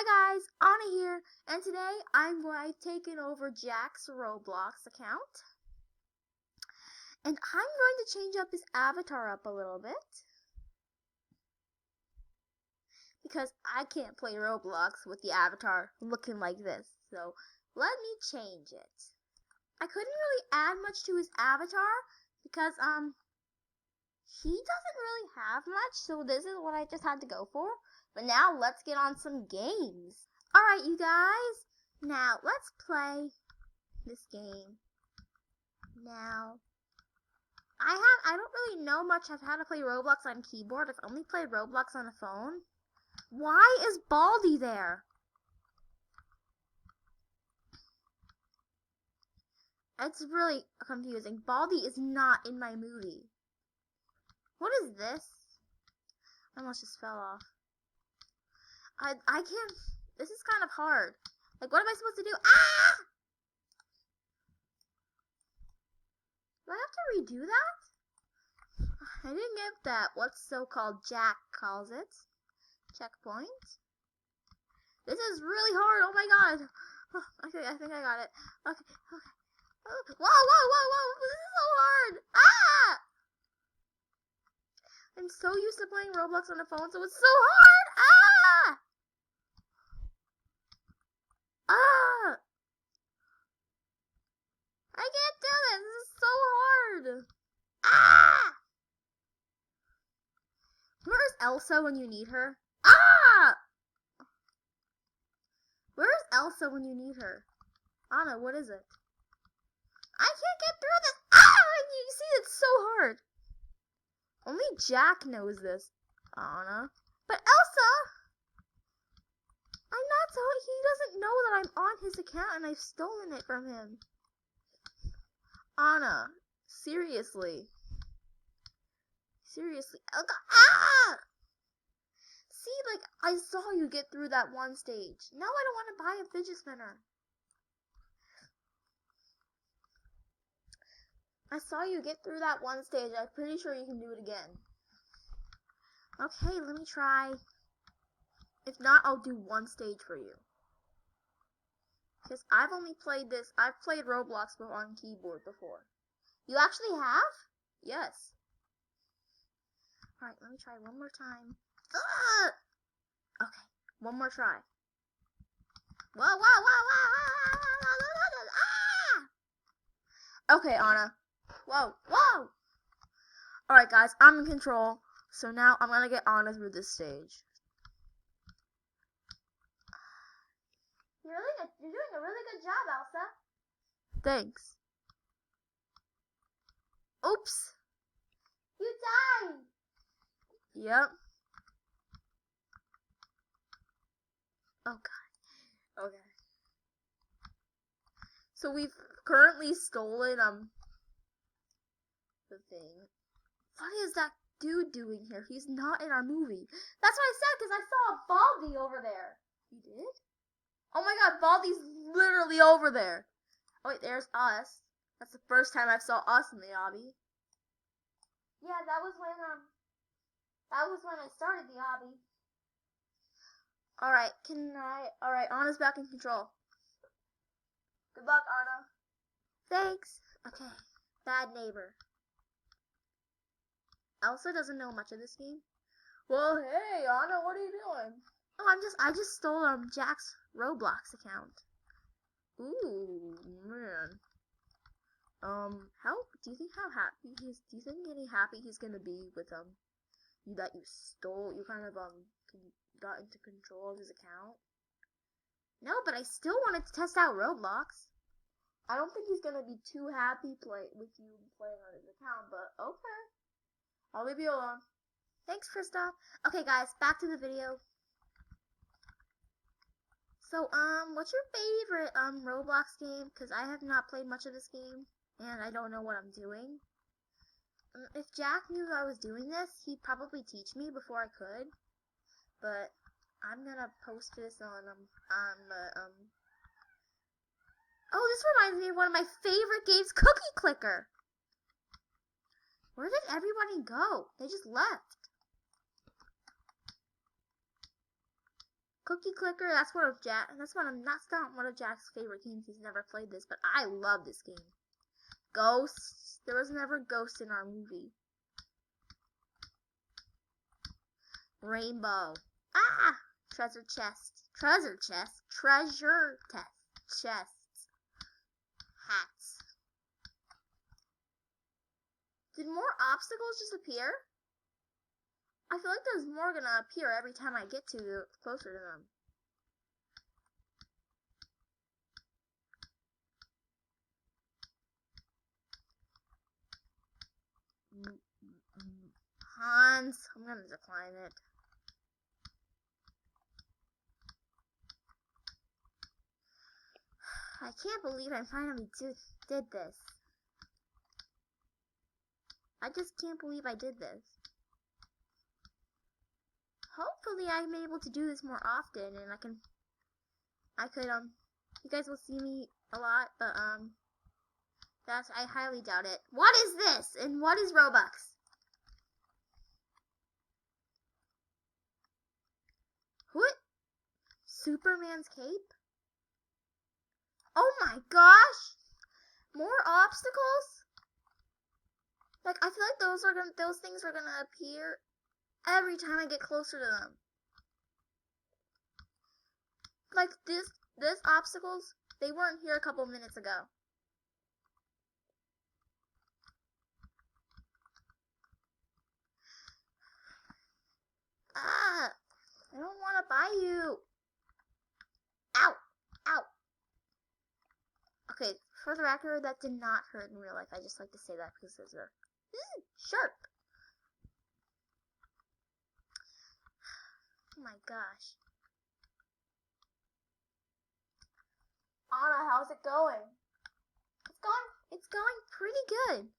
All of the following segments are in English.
Hi guys, Anna here, and today I'm taking over Jack's Roblox account. And I'm going to change up his avatar up a little bit. Because I can't play Roblox with the avatar looking like this, so let me change it. I couldn't really add much to his avatar because he doesn't really have much, so this is what I just had to go for. But now let's get on some games. Alright, you guys, now let's play this game. Now, I don't really know much of how to play Roblox on keyboard. I've only played Roblox on a phone. Why is Baldi there? It's really confusing. Baldi is not in my movie. What is this? I almost just fell off. I can't. This is kind of hard. Like, what am I supposed to do? Ah! Do I have to redo that? I didn't get that. What's so-called Jack calls it. Checkpoint. This is really hard. Oh my god. Okay, I think I got it. Okay. Whoa, whoa, whoa, whoa. This is so hard. Ah! I'm so used to playing Roblox on a phone, so it's so hard. Ah! Ah! I can't do this. This is so hard. Ah! Where's Elsa when you need her? Ah! Where's Elsa when you need her? Anna, what is it? I can't get through this. Ah! You see, it's so hard. Only Jack knows this, Anna. But Elsa! He doesn't know that I'm on his account and I've stolen it from him. Anna, seriously. Seriously. Ah! See, like, I saw you get through that one stage. Now I don't want to buy a fidget spinner. I saw you get through that one stage. I'm pretty sure you can do it again. Okay, let me try. If not, I'll do one stage for you. Because I've only played this. I've played Roblox on keyboard before. You actually have? Yes. Alright, let me try one more time. Okay, one more try. Whoa, whoa, whoa, whoa, ah! Okay, Anna. Whoa, whoa! Alright, guys, I'm in control. So now I'm gonna get Anna through this stage. You're doing a really good job, Elsa. Thanks. Oops. You died. Yep. Oh god. Okay. So we've currently stolen the thing. What is that dude doing here? He's not in our movie. That's what I said because I saw a Baldi over there. You did? Oh my god, Baldi's literally over there. Oh wait, there's us. That's the first time I saw us in the obby. Yeah, that was when I started the obby. Alright, alright, Anna's back in control. Good luck, Anna. Thanks. Okay, bad neighbor. Elsa doesn't know much of this game. Well, hey, Anna, what are you doing? Oh, I just stole Jack's Roblox account. Ooh, man. Do you think any happy he's gonna be with you that you stole? You kind of got into control of his account. No, but I still wanted to test out Roblox. I don't think he's gonna be too happy with you playing on his account, but okay. I'll leave you alone. Thanks, Kristoff. Okay, guys, back to the video. So, what's your favorite, Roblox game? Because I have not played much of this game, and I don't know what I'm doing. If Jack knew I was doing this, he'd probably teach me before I could. But, I'm gonna post this on, Oh, this reminds me of one of my favorite games, Cookie Clicker. Where did everybody go? They just left. Cookie Clicker, that's not one of Jack's favorite games. He's never played this, but I love this game. Ghosts. There was never ghosts in our movie. Rainbow. Ah! Treasure chest. Treasure chest. Treasure chests. Hats. Did more obstacles just appear? I feel like there's more gonna appear every time I get closer to them. Hans, I'm gonna decline it. I can't believe I finally did this. I just can't believe I did this. Hopefully I'm able to do this more often, and you guys will see me a lot, but I highly doubt it. What is this? And what is Robux? What? Superman's cape? Oh my gosh! More obstacles? Like, I feel like those things are gonna appear every time I get closer to them. Like this obstacles, they weren't here a couple minutes ago. Ah! I don't want to buy you. Ow! Ow! Okay, for the record, that did not hurt in real life. I just like to say that because those are sharp. Oh my gosh. Anna, how's it going? It's going pretty good.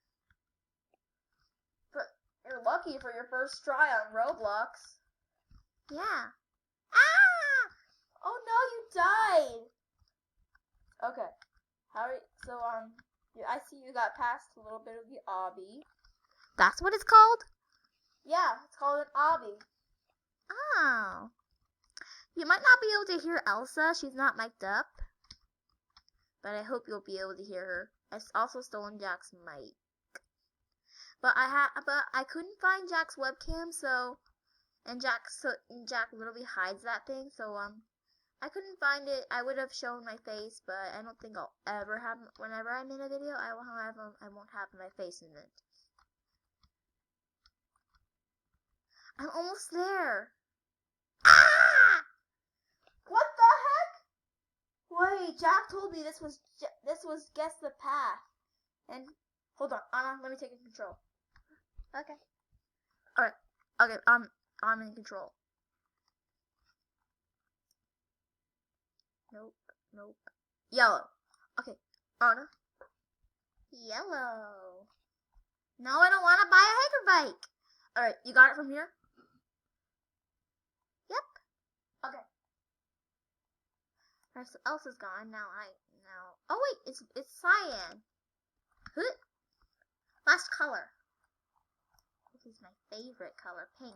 But you're lucky for your first try on Roblox. Yeah. Ah! Oh no, you died. Okay. I see you got past a little bit of the obby. That's what it's called? Yeah, it's called an obby. Oh. You might not be able to hear Elsa. She's not mic'd up. But I hope you'll be able to hear her. I also stolen Jack's mic. But I couldn't find Jack's webcam, and Jack literally hides that thing, so I couldn't find it. I would have shown my face, but I don't think I'll ever have. Whenever I'm in a video, I won't have my face in it. I'm almost there. Ah! What the heck? Wait, Jack told me this was guess the path. And hold on, Anna, let me take control. Okay. All right. Okay. I'm in control. Nope. Yellow. Okay, Anna. Yellow. No, I don't want to buy a hiker bike. All right, you got it from here? Yep. Okay. Alright, so Elsa's gone. Now. Oh wait, it's cyan. Last color. This is my favorite color, pink.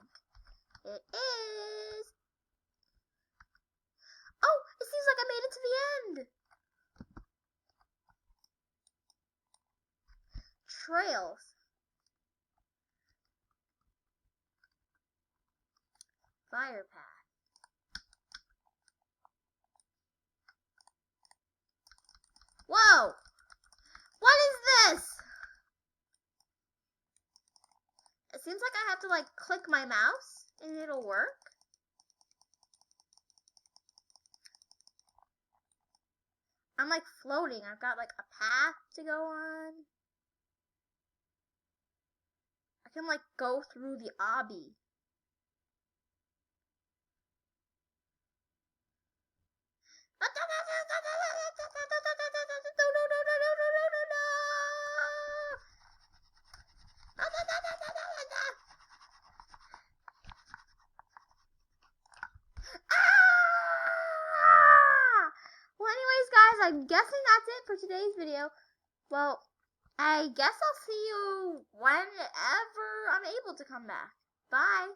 It is. Oh, it seems like I made it to the end. Trails. Fire path. Whoa! What is this? It seems like I have to click my mouse and it'll work. I'm floating. I've got a path to go on. I can go through the obby. I'm guessing that's it for today's video. Well, I guess I'll see you whenever I'm able to come back. Bye.